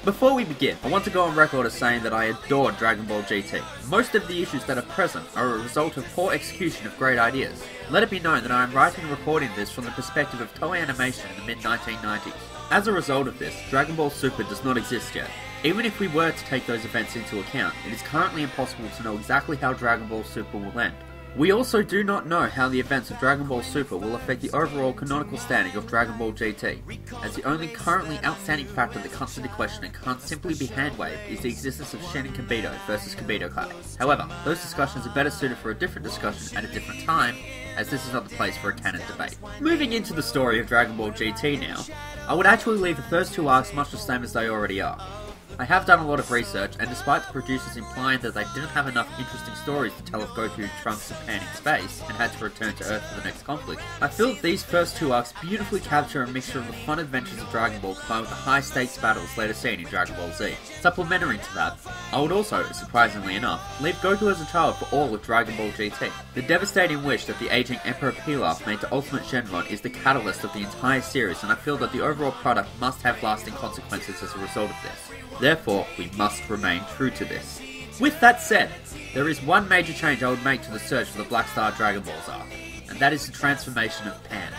Before we begin, I want to go on record as saying that I adore Dragon Ball GT. Most of the issues that are present are a result of poor execution of great ideas. Let it be known that I am writing and recording this from the perspective of Toei Animation in the mid-1990s. As a result of this, Dragon Ball Super does not exist yet. Even if we were to take those events into account, it is currently impossible to know exactly how Dragon Ball Super will end. We also do not know how the events of Dragon Ball Super will affect the overall canonical standing of Dragon Ball GT, as the only currently outstanding factor that comes into question and can't simply be hand-waved is the existence of Shin and Kibito versus Kibito Kai. However, those discussions are better suited for a different discussion at a different time, as this is not the place for a canon debate. Moving into the story of Dragon Ball GT now, I would actually leave the first two arcs much the same as they already are. I have done a lot of research, and despite the producers implying that they didn't have enough interesting stories to tell of Goku, Trunks, and Pan in space, and had to return to Earth for the next conflict, I feel that these first two arcs beautifully capture a mixture of the fun adventures of Dragon Ball combined with the high-stakes battles later seen in Dragon Ball Z. Supplementary to that, I would also, surprisingly enough, leave Goku as a child for all of Dragon Ball GT. The devastating wish that the aging Emperor Pilaf made to Ultimate Shenron is the catalyst of the entire series, and I feel that the overall product must have lasting consequences as a result of this. Therefore, we must remain true to this. With that said, there is one major change I would make to the search for the Black Star Dragon Balls arc, and that is the transformation of Pan.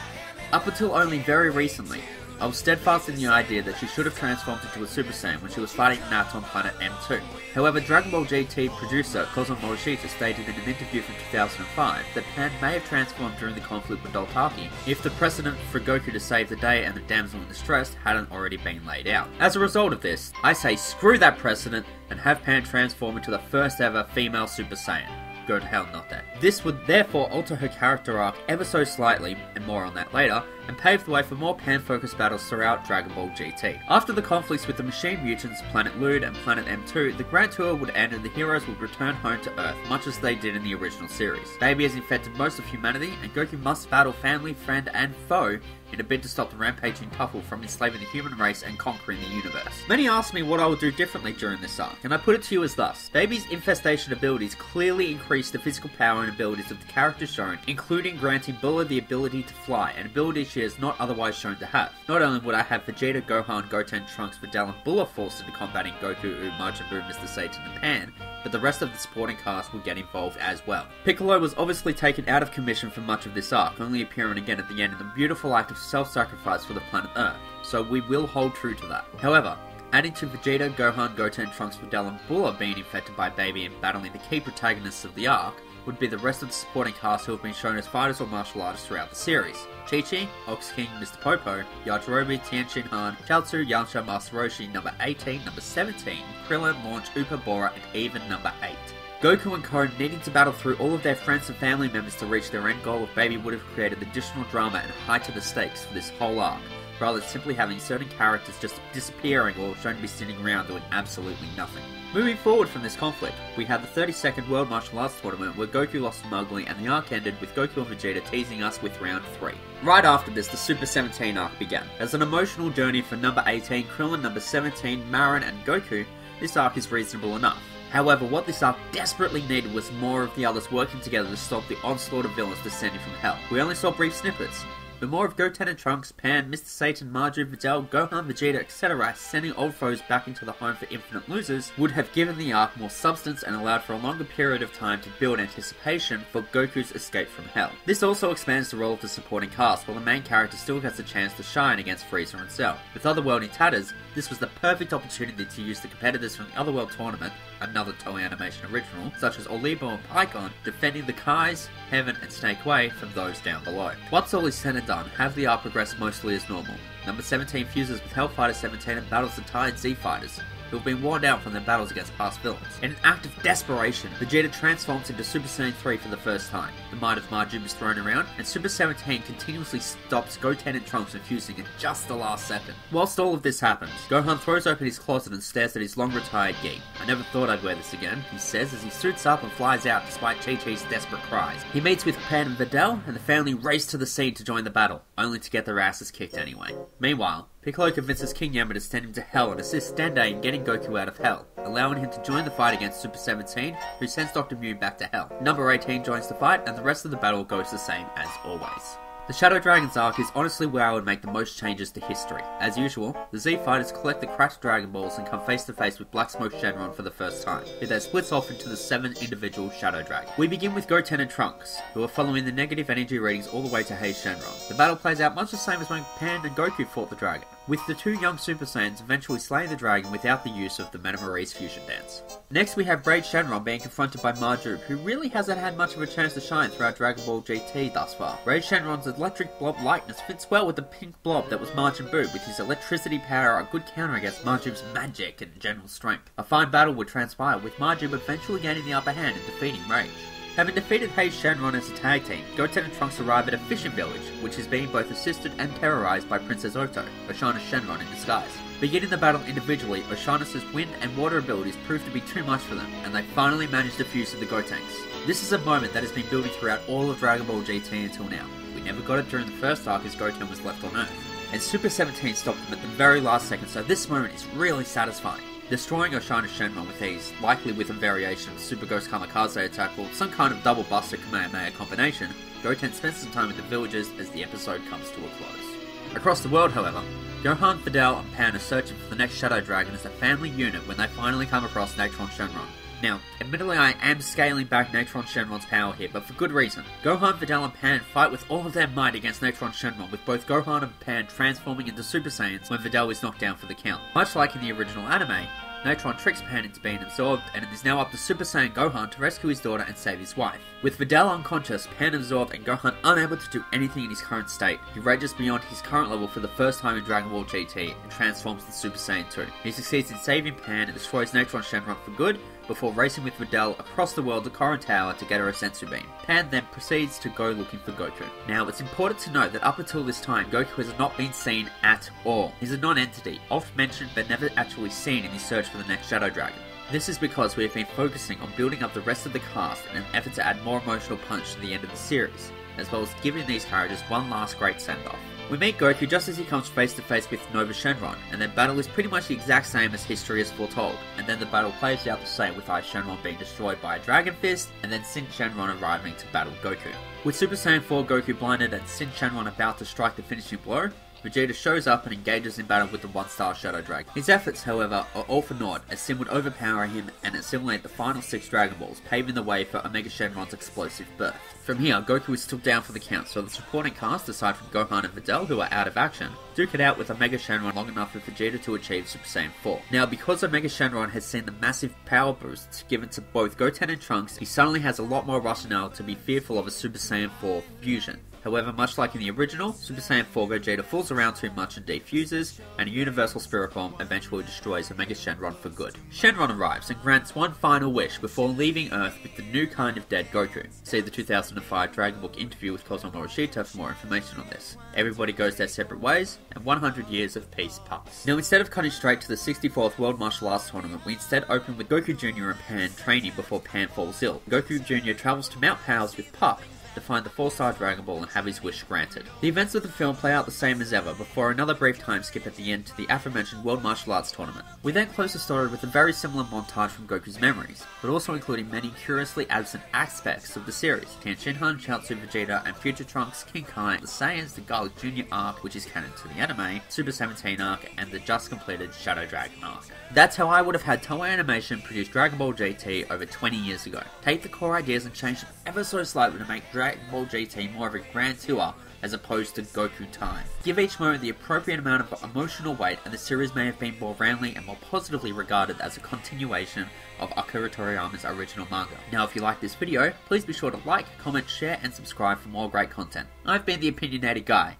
Up until only very recently, I was steadfast in the idea that she should have transformed into a Super Saiyan when she was fighting Nato on planet M2. However, Dragon Ball GT producer Kozan Morishita stated in an interview from 2005 that Pan may have transformed during the conflict with Doltaki if the precedent for Goku to save the day and the damsel in distress hadn't already been laid out. As a result of this, I say screw that precedent and have Pan transform into the first ever female Super Saiyan. Go to hell, not that. This would therefore alter her character arc ever so slightly, and more on that later, and pave the way for more Pan-focused battles throughout Dragon Ball GT. After the conflicts with the Machine Mutants, Planet Lud and Planet M2, the Grand Tour would end and the heroes would return home to Earth, much as they did in the original series. Baby has infected most of humanity, and Goku must battle family, friend, and foe in a bid to stop the rampaging couple from enslaving the human race and conquering the universe. Many ask me what I would do differently during this arc, and I put it to you as thus. Baby's infestation abilities clearly increase the physical power and abilities of the characters shown, including granting Bulla the ability to fly, an ability she is not otherwise shown to have. Not only would I have Vegeta, Gohan, Goten, Trunks, Videl, and Bulla forced into combating Goku, Majin Buu, Mr. Satan, and Pan, but the rest of the supporting cast will get involved as well. Piccolo was obviously taken out of commission for much of this arc, only appearing again at the end in the beautiful act of self-sacrifice for the planet Earth, so we will hold true to that. However, adding to Vegeta, Gohan, Goten, Trunks, Videl, and Bulla being infected by Baby and battling the key protagonists of the arc, would be the rest of the supporting cast who have been shown as fighters or martial artists throughout the series. Chi-Chi, Ox King, Mr. Popo, Yajirobe, Tianjin Han, Chaozu, Yamcha, Master Roshi, number 18, number 17, Krillin, Launch, Upa, Bora, and even number 8. Goku and Co needing to battle through all of their friends and family members to reach their end goal of Baby would have created additional drama and height to the stakes for this whole arc, rather than simply having certain characters just disappearing or shown to be sitting around doing absolutely nothing. Moving forward from this conflict, we had the 32nd World Martial Arts Tournament where Goku lost to Mowgli and the arc ended with Goku and Vegeta teasing us with round 3. Right after this, the Super 17 arc began. As an emotional journey for number 18, Krillin, number 17, Marin, and Goku, this arc is reasonable enough. However, what this arc desperately needed was more of the others working together to stop the onslaught of villains descending from hell. We only saw brief snippets, but more of Goten and Trunks, Pan, Mr. Satan, Marjorie, Videl, Gohan, Vegeta, etc. sending old foes back into the home for infinite losers would have given the arc more substance and allowed for a longer period of time to build anticipation for Goku's escape from hell. This also expands the role of the supporting cast, while the main character still gets a chance to shine against Frieza and Cell. With Otherworldly Tatters, this was the perfect opportunity to use the competitors from the Otherworld tournament, another Toei Animation original, such as Olibo and Pikkon, defending the Kais, Heaven, and Snake Way from those down below. Once all is said and done, have the arc progress mostly as normal. Number 17 fuses with Hellfighter 17 and battles the Tide Z fighters, who have been worn out from their battles against past villains. In an act of desperation, Vegeta transforms into Super Saiyan 3 for the first time. The might of Majin is thrown around, and Super 17 continuously stops Goten and Trunks from fusing at just the last second. Whilst all of this happens, Gohan throws open his closet and stares at his long-retired gi. "I never thought I'd wear this again," he says as he suits up and flies out despite Chi-Chi's desperate cries. He meets with Pan and Videl, and the family race to the scene to join the battle, only to get their asses kicked anyway. Meanwhile, Piccolo convinces King Yama to send him to Hell and assist Dende in getting Goku out of Hell, allowing him to join the fight against Super 17, who sends Dr. Mew back to Hell. Number 18 joins the fight, and the rest of the battle goes the same as always. The Shadow Dragons arc is honestly where I would make the most changes to history. As usual, the Z Fighters collect the cracked Dragon Balls and come face to face with Black Smoke Shenron for the first time, who then splits off into the 7 individual Shadow Dragons. We begin with Goten and Trunks, who are following the negative energy readings all the way to Hei's Shenron. The battle plays out much the same as when Pan and Goku fought the dragon, with the 2 young Super Saiyans eventually slaying the dragon without the use of the Metamorese fusion dance. Next we have Raid Shenron being confronted by Majub, who really hasn't had much of a chance to shine throughout Dragon Ball GT thus far. Raid Shenron's electric blob likeness fits well with the pink blob that was Majin Buu, with his electricity power a good counter against Majub's magic and general strength. A fine battle would transpire, with Majub eventually gaining the upper hand and defeating Rage. Having defeated Hei's Shenron as a tag team, Goten and Trunks arrive at a fishing village, which is being both assisted and terrorized by Princess Oto, Oshana's Shenron in disguise. Beginning the battle individually, Oshana's wind and water abilities prove to be too much for them, and they finally manage to fuse to the Gotenks. This is a moment that has been building throughout all of Dragon Ball GT until now. We never got it during the first arc as Goten was left on Earth, and Super 17 stopped him at the very last second, so this moment is really satisfying. Destroying Oshana's Shenron with ease, likely with a variation of Super Ghost Kamikaze attack or some kind of double buster Kamehameha combination, Goten spends some time with the villagers as the episode comes to a close. Across the world, however, Gohan, Videl, and Pan are searching for the next Shadow Dragon as a family unit when they finally come across Natron Shenron. Now, admittedly I am scaling back Natron Shenron's power here, but for good reason. Gohan, Videl, and Pan fight with all of their might against Natron Shenron, with both Gohan and Pan transforming into Super Saiyans when Videl is knocked down for the count. Much like in the original anime, Natron tricks Pan into being absorbed, and it is now up to Super Saiyan Gohan to rescue his daughter and save his wife. With Videl unconscious, Pan absorbed, and Gohan unable to do anything in his current state, he rages beyond his current level for the first time in Dragon Ball GT and transforms to Super Saiyan 2. He succeeds in saving Pan and destroys Natron Shenron for good, before racing with Videl across the world to Korin Tower to get her a Sensu Beam. Pan then proceeds to go looking for Goku. Now, it's important to note that up until this time, Goku has not been seen at all. He's a non-entity, oft mentioned but never actually seen in his search for the next Shadow Dragon. This is because we have been focusing on building up the rest of the cast in an effort to add more emotional punch to the end of the series, as well as giving these characters one last great send-off. We meet Goku just as he comes face to face with Nova Shenron, and their battle is pretty much the exact same as history has foretold, and then the battle plays out the same with Hei's Shenron being destroyed by a Dragon Fist, and then Sin Shenron arriving to battle Goku. With Super Saiyan 4 Goku blinded and Sin Shenron about to strike the finishing blow, Vegeta shows up and engages in battle with the 1-star Shadow Dragon. His efforts, however, are all for naught, as Sin would overpower him and assimilate the final 6 Dragon Balls, paving the way for Omega Shenron's explosive birth. From here, Goku is still down for the count, so the supporting cast, aside from Gohan and Videl, who are out of action, duke it out with Omega Shenron long enough for Vegeta to achieve Super Saiyan 4. Now, because Omega Shenron has seen the massive power boosts given to both Goten and Trunks, he suddenly has a lot more rationale to be fearful of a Super Saiyan 4 fusion. However, much like in the original, Super Saiyan 4 Gogeta fools around too much and defuses, and a Universal Spirit Bomb eventually destroys Omega Shenron for good. Shenron arrives and grants one final wish before leaving Earth with the new kind of dead Goku. See the 2005 Dragon Book interview with Cosmo Morishita for more information on this. Everybody goes their separate ways, and 100 years of peace pass. Now, instead of cutting straight to the 64th World Martial Arts Tournament, we instead open with Goku Jr. and Pan training before Pan falls ill. Goku Jr. travels to Mount Powers with Pup to find the 4-star Dragon Ball and have his wish granted. The events of the film play out the same as ever, before another brief time skip at the end to the aforementioned World Martial Arts Tournament. We then close the story with a very similar montage from Goku's memories, but also including many curiously absent aspects of the series. Tien Shinhan, Chaozu Vegeta, and Future Trunks, King Kai, the Saiyans, the Garlic Jr. arc, which is canon to the anime, Super 17 arc, and the just completed Shadow Dragon arc. That's how I would have had Toei Animation produce Dragon Ball GT over 20 years ago. Take the core ideas and change them ever so slightly to make Dragon Ball GT more of a grand tour as opposed to Goku Time. Give each moment the appropriate amount of emotional weight, and the series may have been more roundly and more positively regarded as a continuation of Akira Toriyama's original manga. Now, if you like this video, please be sure to like, comment, share, and subscribe for more great content. I've been the Opinionated Guy.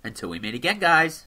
Until we meet again, guys!